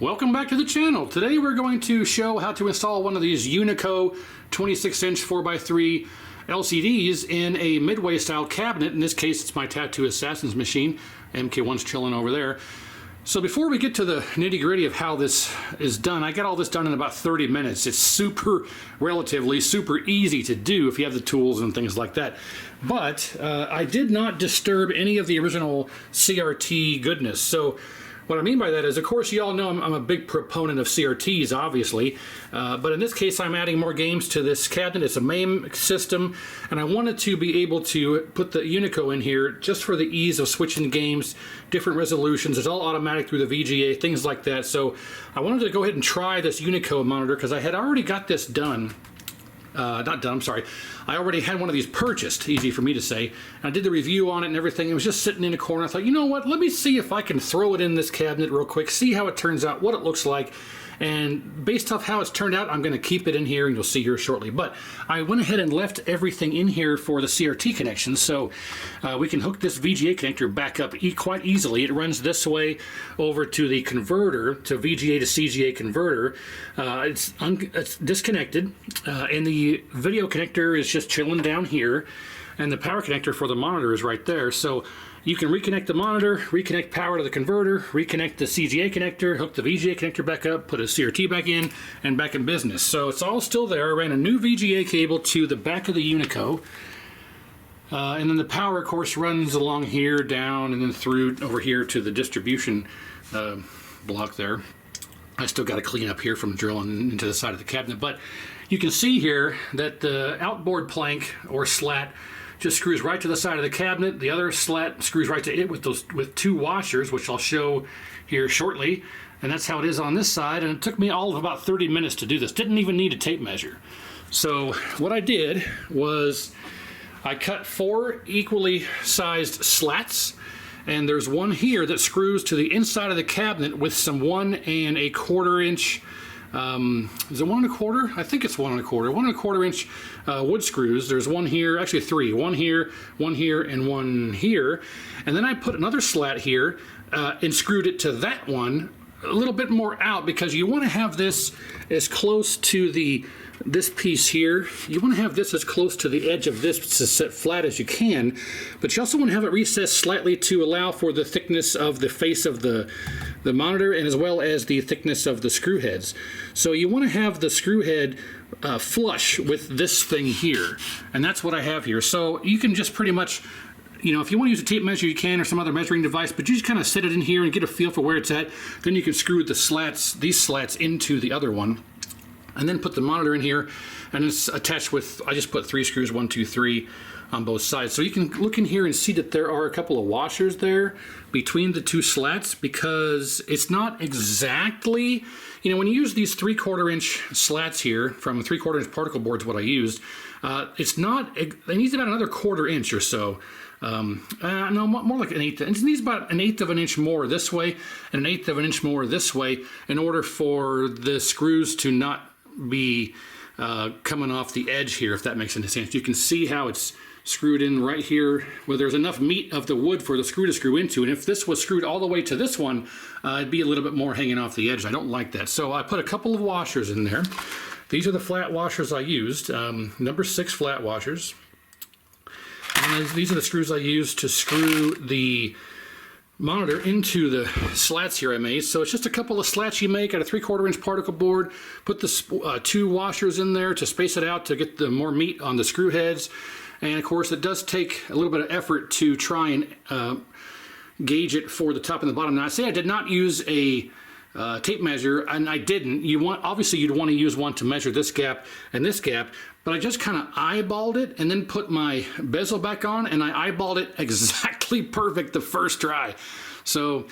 Welcome back to the channel. Today we're going to show how to install one of these Unico 26-inch 4x3 LCDs in a Midway style cabinet. In this case, it's my Tattoo Assassin's machine. MK1's chilling over there. So before we get to the nitty-gritty of how this is done, I got all this done in about 30 minutes. It's relatively super easy to do if you have the tools and things like that. But I did not disturb any of the original CRT goodness. So what I mean by that is, of course, you all know I'm a big proponent of CRTs, obviously, but in this case I'm adding more games to this cabinet. It's a MAME system, and I wanted to be able to put the Unico in here just for the ease of switching games, different resolutions. It's all automatic through the VGA, things like that. So I wanted to go ahead and try this Unico monitor because I had already got this done. Not done, I'm sorry. I already had one of these purchased, easy for me to say. And I did the review on it and everything. It was just sitting in a corner. I thought, you know what, let me see if I can throw it in this cabinet real quick, see how it turns out, what it looks like. And based off how it's turned out, I'm going to keep it in here, and you'll see here shortly. But I went ahead and left everything in here for the CRT connection, so we can hook this VGA connector back up quite easily. It runs this way over to the converter, to VGA to CGA converter. It's disconnected, and the video connector is just chilling down here, and the power connector for the monitor is right there. So you can reconnect the monitor, reconnect power to the converter, reconnect the CGA connector, hook the VGA connector back up, put a CRT back in, and back in business. So it's all still there. I ran a new VGA cable to the back of the Unico. And then the power, of course, runs along here, down, and then through over here to the distribution block there. I still got to clean up here from drilling into the side of the cabinet. But you can see here that the outboard plank or slat just screws right to the side of the cabinet. The other slat screws right to it with two washers, which I'll show here shortly. And that's how it is on this side. And it took me all of about 30 minutes to do this. Didn't even need a tape measure. So what I did was I cut 4 equally sized slats. And there's one here that screws to the inside of the cabinet with some 1 1/4 inch. Is it 1 1/4? I think it's 1 1/4. 1 1/4 inch wood screws. There's one here, actually 3. One here, and one here. And then I put another slat here and screwed it to that one a little bit more out, because you want to have this as close to this piece here. You want to have this as close to the edge of this to set flat as you can, but you also want to have it recessed slightly to allow for the thickness of the face of the monitor, and as well as the thickness of the screw heads. So you want to have the screw head flush with this thing here, and that's what I have here. So you can just pretty much, you know, if you want to use a tape measure, you can, or some other measuring device, but you just kind of set it in here and get a feel for where it's at. Then you can screw the slats, these slats, into the other one, and then put the monitor in here, and it's attached with, I just put 3 screws, 1, 2, 3 on both sides. So you can look in here and see that there are a couple of washers there between the 2 slats, because it's not exactly, you know, when you use these 3/4 inch slats here from 3/4 inch particle boards, what I used, it's not, it needs about another 1/4 inch or so. No, more like 1/8. It needs about 1/8 of an inch more this way and 1/8 of an inch more this way in order for the screws to not be coming off the edge here, if that makes any sense. You can see how it's screwed in right here where there's enough meat of the wood for the screw to screw into, and if this was screwed all the way to this one, it'd be a little bit more hanging off the edge. I don't like that. So I put a couple of washers in there. These are the flat washers I used, number 6 flat washers. And these are the screws I used to screw the monitor into the slats here I made. So it's just a couple of slats you make out of 3/4 inch particle board. Put the 2 washers in there to space it out to get the more meat on the screw heads. And of course it does take a little bit of effort to try and gauge it for the top and the bottom. Now I say I did not use a tape measure, and I didn't. Obviously you'd want to use one to measure this gap and this gap, but I just kind of eyeballed it and then put my bezel back on, and I eyeballed it exactly perfect the first try. So,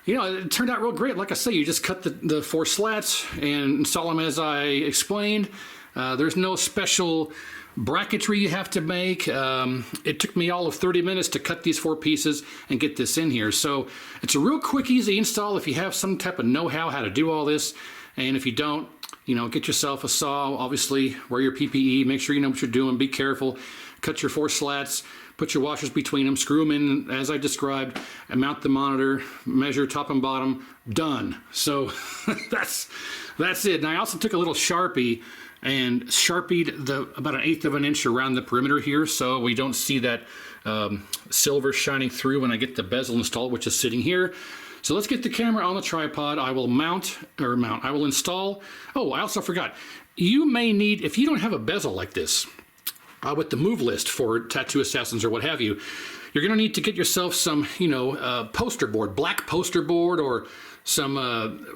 you know, it turned out real great. Like I say, you just cut the 4 slats and install them as I explained. There's no special bracketry you have to make. It took me all of 30 minutes to cut these 4 pieces and get this in here. So it's a real quick, easy install if you have some type of know-how how to do all this. And if you don't, you know, get yourself a saw, obviously wear your PPE, make sure you know what you're doing, be careful, cut your 4 slats, put your washers between them, screw them in as I described, and mount the monitor, measure top and bottom, done. So that's it. And I also took a little Sharpie and Sharpied about 1/8 of an inch around the perimeter here, so we don't see that silver shining through when I get the bezel installed, which is sitting here. So let's get the camera on the tripod. I will I will install. Oh, I also forgot. You may need, if you don't have a bezel like this, with the move list for tattoo assassins or what have you, you're going to need to get yourself some, poster board, black poster board, or some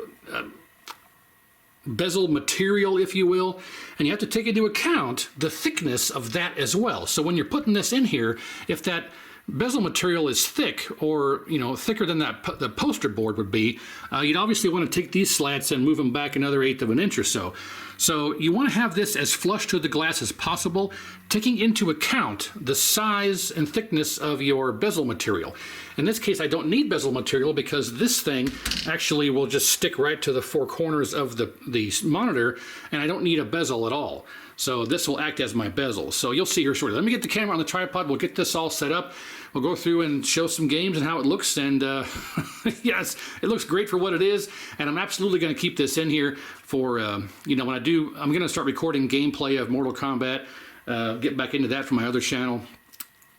bezel material, if you will, and you have to take into account the thickness of that as well. So when you're putting this in here, if that bezel material is thick, or thicker than the poster board would be, you'd obviously want to take these slats and move them back another 1/8 of an inch or so. So you want to have this as flush to the glass as possible, taking into account the size and thickness of your bezel material. In this case, I don't need bezel material because this thing actually will just stick right to the 4 corners of the monitor, and I don't need a bezel at all. So this will act as my bezel. So you'll see here shortly. Let me get the camera on the tripod. We'll get this all set up. We'll go through and show some games and how it looks. And yes, it looks great for what it is. And I'm absolutely going to keep this in here for, when I do, I'm going to start recording gameplay of Mortal Kombat, get back into that from my other channel.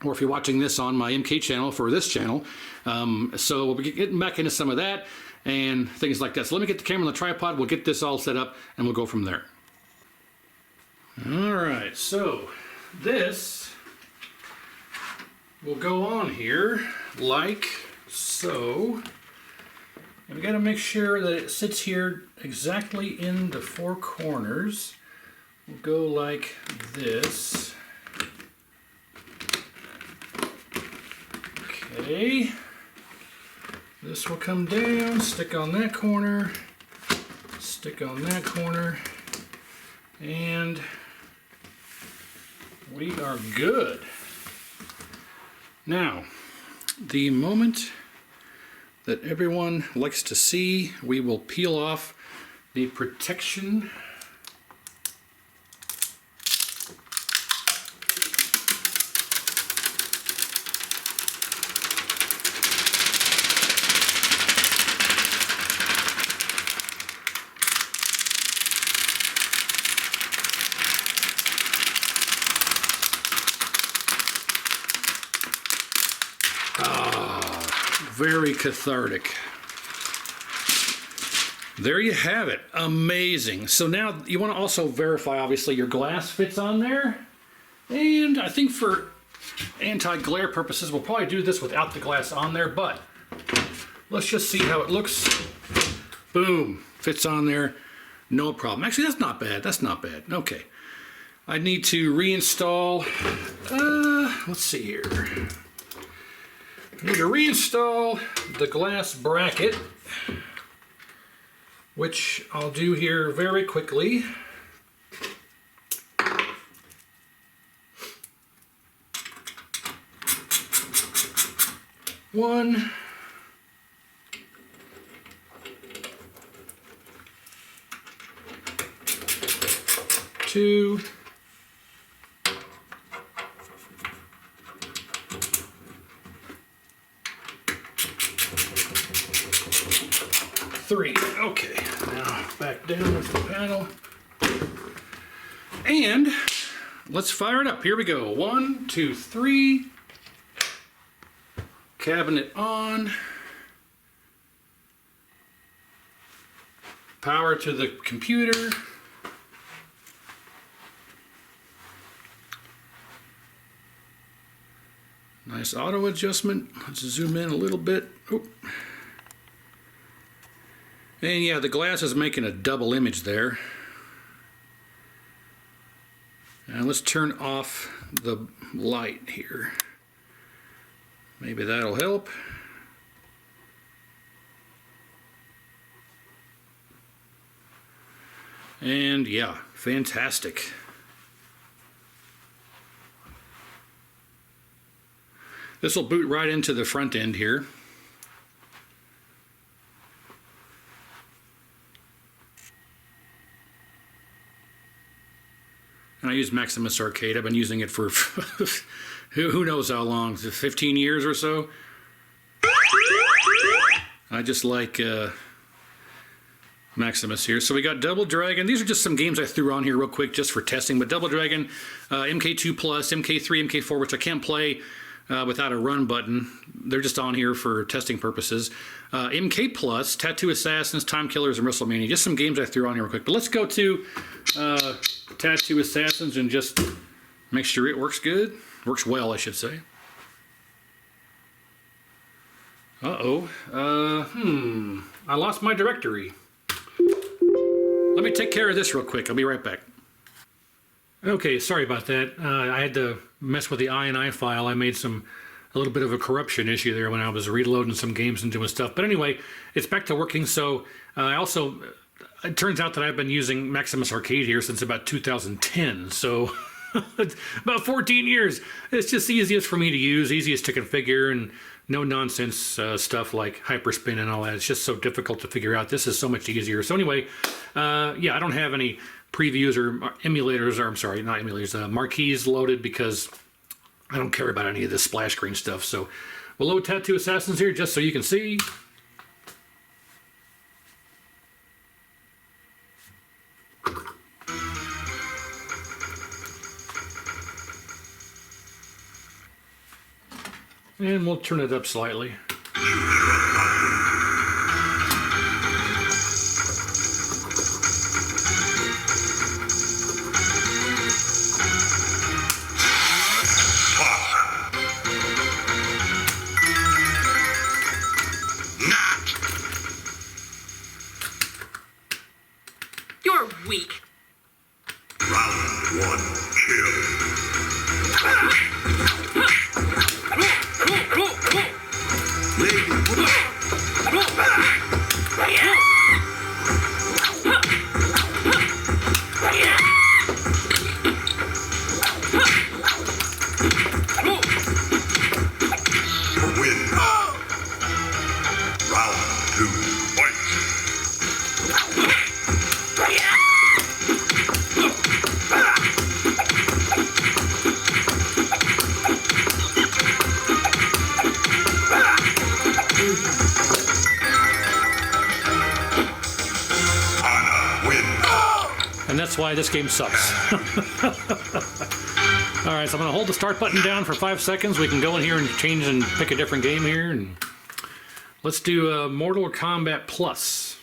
Or if you're watching this on my MK channel for this channel. So we'll be getting back into some of that and things like that. So let me get the camera on the tripod. We'll get this all set up and we'll go from there. All right, so this will go on here like so. And we got to make sure that it sits here exactly in the 4 corners. We'll go like this. Okay. This will come down, stick on that corner, stick on that corner, and we are good. Now, the moment that everyone likes to see, we will peel off the protection. Very cathartic. There you have it. Amazing. So now you want to also verify, obviously, your glass fits on there. And I think for anti-glare purposes, we'll probably do this without the glass on there, but let's just see how it looks. Boom. Fits on there. No problem. Actually, that's not bad. That's not bad. Okay. I need to reinstall. Let's see here. I need to reinstall the glass bracket, which I'll do here very quickly. One, two, three. Okay, now back down with the panel. And let's fire it up. Here we go. 1, 2, 3. Cabinet on. Power to the computer. Nice auto adjustment. Let's zoom in a little bit. Oh. And yeah, the glass is making a double image there. Now let's turn off the light here. Maybe that'll help. And yeah, fantastic. This will boot right into the front end here. And I use Maximus Arcade. I've been using it for Who knows how long? 15 years or so? I just like Maximus here. So we got Double Dragon. These are just some games I threw on here real quick just for testing. But Double Dragon, MK2 Plus, MK3, MK4, which I can't play without a run button. They're just on here for testing purposes. MK Plus, Tattoo Assassins, Time Killers, and WrestleMania. Just some games I threw on here real quick. But let's go to Tattoo Assassins and just make sure it works good. Works well, I should say. Uh-oh. I lost my directory. Let me take care of this real quick. I'll be right back. Okay, sorry about that. I had to mess with the INI file. I made a little bit of a corruption issue there when I was reloading some games and doing stuff. But anyway, it's back to working. So it turns out that I've been using Maximus Arcade here since about 2010. So it's about 14 years. It's just the easiest for me to use, easiest to configure, and no nonsense stuff like hyperspin and all that. It's just so difficult to figure out. This is so much easier. So anyway, yeah, I don't have any previews or emulators, or I'm sorry, not emulators, marquees loaded because I don't care about any of this splash screen stuff. So we'll load Tattoo Assassins here just so you can see. And we'll turn it up slightly. You're weak. Round one, win. Round two, fight. And that's why this game sucks. All right, so I'm going to hold the start button down for 5 seconds. We can go in here and change and pick a different game here. And let's do Mortal Kombat Plus.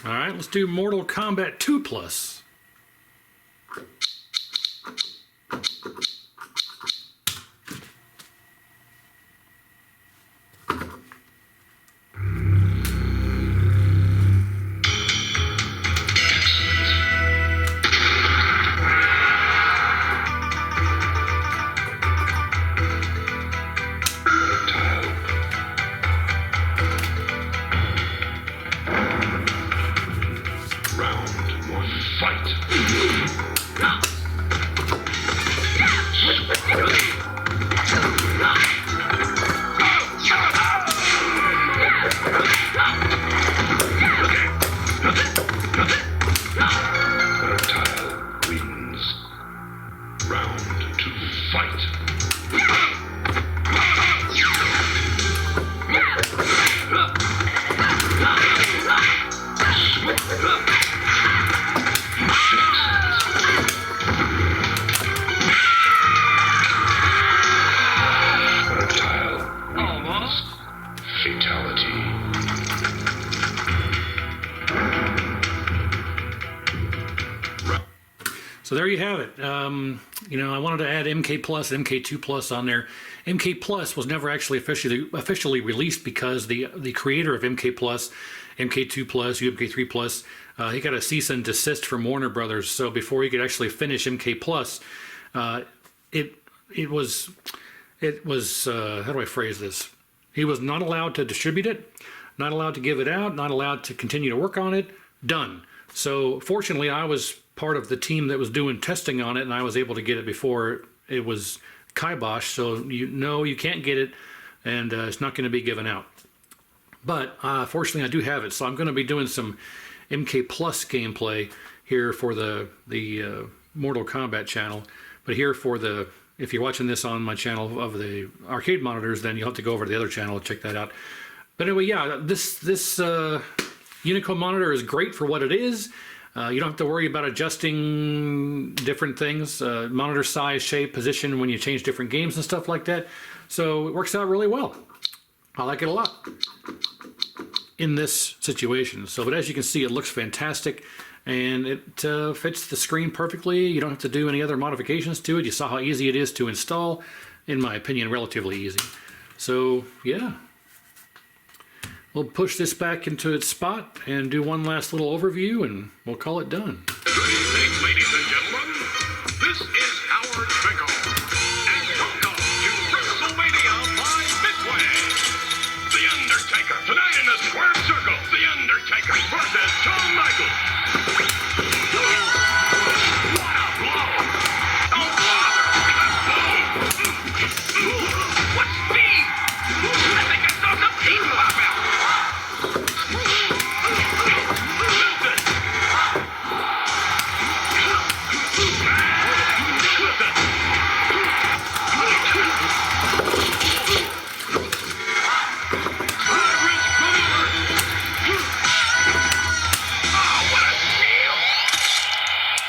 All right, let's do Mortal Kombat 2 Plus. Round one, fight. Fatality. So there you have it. You know, I wanted to add MK Plus, MK2 Plus on there. MK Plus was never actually officially released because the creator of MK Plus, MK2 Plus, UMK3 Plus, he got a cease and desist from Warner Brothers. So before he could actually finish MK Plus, it was how do I phrase this? He was not allowed to distribute it, not allowed to give it out, not allowed to continue to work on it. Done. So fortunately, I was part of the team that was doing testing on it, and I was able to get it before it was kibosh. So you can't get it, and it's not going to be given out. But fortunately, I do have it, so I'm going to be doing some MK Plus gameplay here for the Mortal Kombat channel. But here for if you're watching this on my channel of the arcade monitors, then you'll have to go over to the other channel and check that out. But anyway, yeah, this Unico monitor is great for what it is. You don't have to worry about adjusting different things, monitor size, shape, position when you change different games and stuff like that. So it works out really well. I like it a lot in this situation. So, but as you can see, it looks fantastic, and it fits the screen perfectly. You don't have to do any other modifications to it. You saw how easy it is to install. In my opinion, relatively easy. So, yeah. We'll push this back into its spot and do one last little overview, and we'll call it done. Good evening, ladies and gentlemen. This is Howard Finkel. And welcome to WrestleMania by Midway. The Undertaker. Tonight in the square circle, The Undertaker versus Shawn Michaels. What a blow! Oh, bother! Boom! What speed! I think I saw some heat pop out.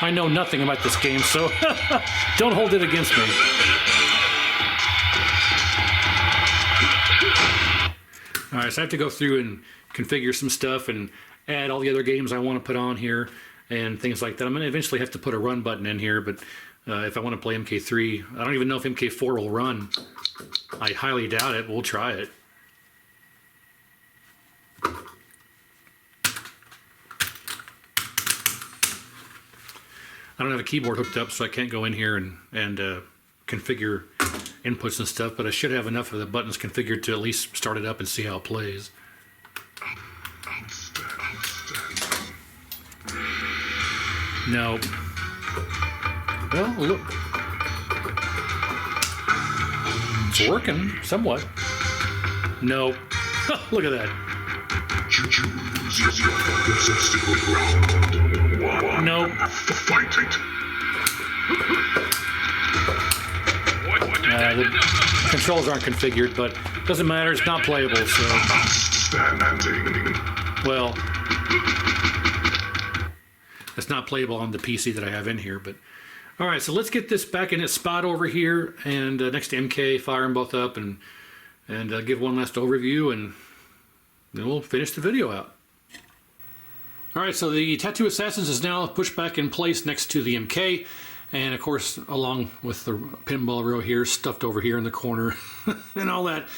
I know nothing about this game, so don't hold it against me. All right, so I have to go through and configure some stuff and add all the other games I want to put on here and things like that. I'm going to eventually have to put a run button in here, but if I want to play MK3, I don't even know if MK4 will run. I highly doubt it. We'll try it. I don't have a keyboard hooked up, so I can't go in here and configure inputs and stuff, but I should have enough of the buttons configured to at least start it up and see how it plays. No. Well, look. It's working, somewhat. No. Look at that. Nope. The controls aren't configured, but it doesn't matter. It's not playable, so. Well, it's not playable on the PC that I have in here, but. All right, so let's get this back in its spot over here, and next to MK, fire them both up, and give one last overview, and then we'll finish the video out. All right, so the Tattoo Assassins is now pushed back in place next to the MK, and of course, along with the pinball row here, stuffed over here in the corner, and all that.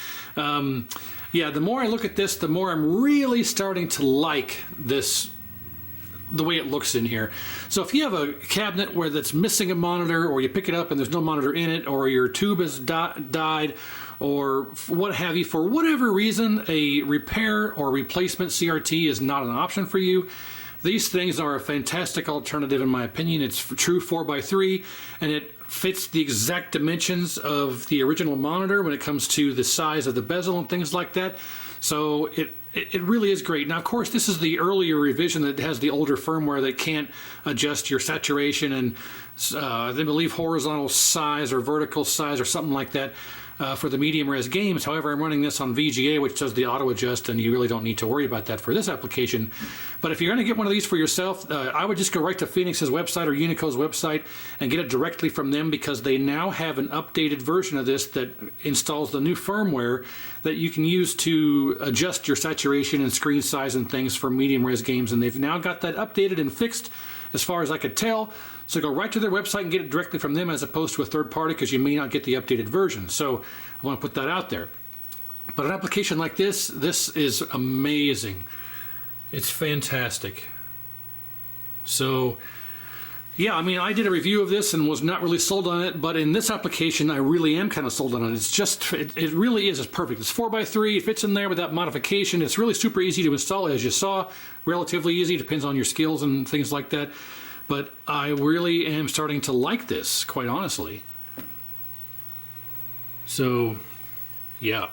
Yeah, the more I look at this, the more I'm really starting to like this, the way it looks in here. So if you have a cabinet where that's missing a monitor, or you pick it up and there's no monitor in it, or your tube has died, or what have you, for whatever reason, a repair or replacement CRT is not an option for you, these things are a fantastic alternative in my opinion. It's true 4x3, and it fits the exact dimensions of the original monitor when it comes to the size of the bezel and things like that. So it really is great. Now, of course, this is the earlier revision that has the older firmware that can't adjust your saturation and, they believe, horizontal size or vertical size or something like that. for the medium res games. However, I'm running this on VGA, which does the auto adjust, and you really don't need to worry about that for this application. But if you're going to get one of these for yourself, I would just go right to Phoenix's website or Unico's website and get it directly from them, because they now have an updated version of this that installs the new firmware that you can use to adjust your saturation and screen size and things for medium res games. And they've now got that updated and fixed as far as I could tell. So go right to their website and get it directly from them as opposed to a third party, because you may not get the updated version. So I want to put that out there. But an application like this is amazing. It's fantastic. So yeah, I mean, I did a review of this and was not really sold on it, but in this application, I really am kind of sold on it. It's just, it really is. It's perfect. It's 4x3. It fits in there without modification. It's really super easy to install, as you saw. Relatively easy. Depends on your skills and things like that. But I really am starting to like this, quite honestly. So, yeah.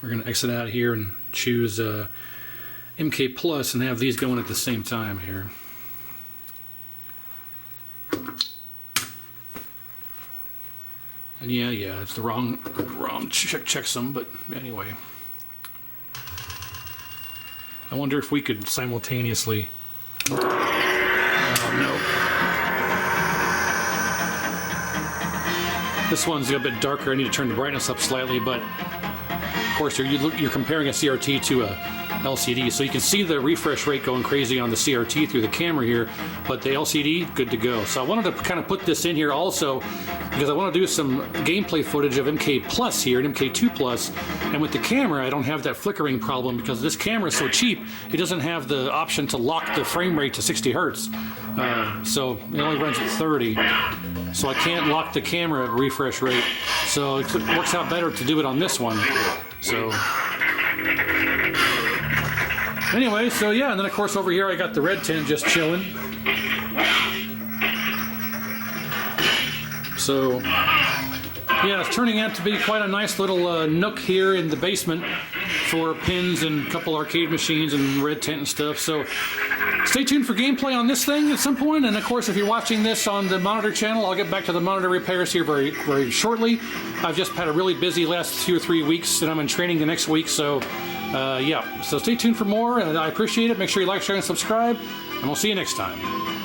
We're going to exit out here and choose MK Plus and have these going at the same time here. And yeah, it's the wrong checksum, but anyway. I wonder if we could simultaneously. Oh no. This one's a bit darker. I need to turn the brightness up slightly, but of course you're comparing a CRT to a LCD, so you can see the refresh rate going crazy on the CRT through the camera here, but the LCD, good to go. So I wanted to kind of put this in here also because I want to do some gameplay footage of MK Plus here and MK2 Plus, and with the camera I don't have that flickering problem because this camera is so cheap, it doesn't have the option to lock the frame rate to 60 hertz. So it only runs at 30, so I can't lock the camera at refresh rate, so it works out better to do it on this one. So anyway, so yeah, and then of course over here I got the red tent just chilling. So yeah, it's turning out to be quite a nice little nook here in the basement for pins and a couple arcade machines and red tent and stuff. So stay tuned for gameplay on this thing at some point. And of course, if you're watching this on the monitor channel, I'll get back to the monitor repairs here very, very shortly. I've just had a really busy last 2 or 3 weeks, and I'm in training the next week. So yeah, so stay tuned for more, and I appreciate it. Make sure you like, share, and subscribe, and we'll see you next time.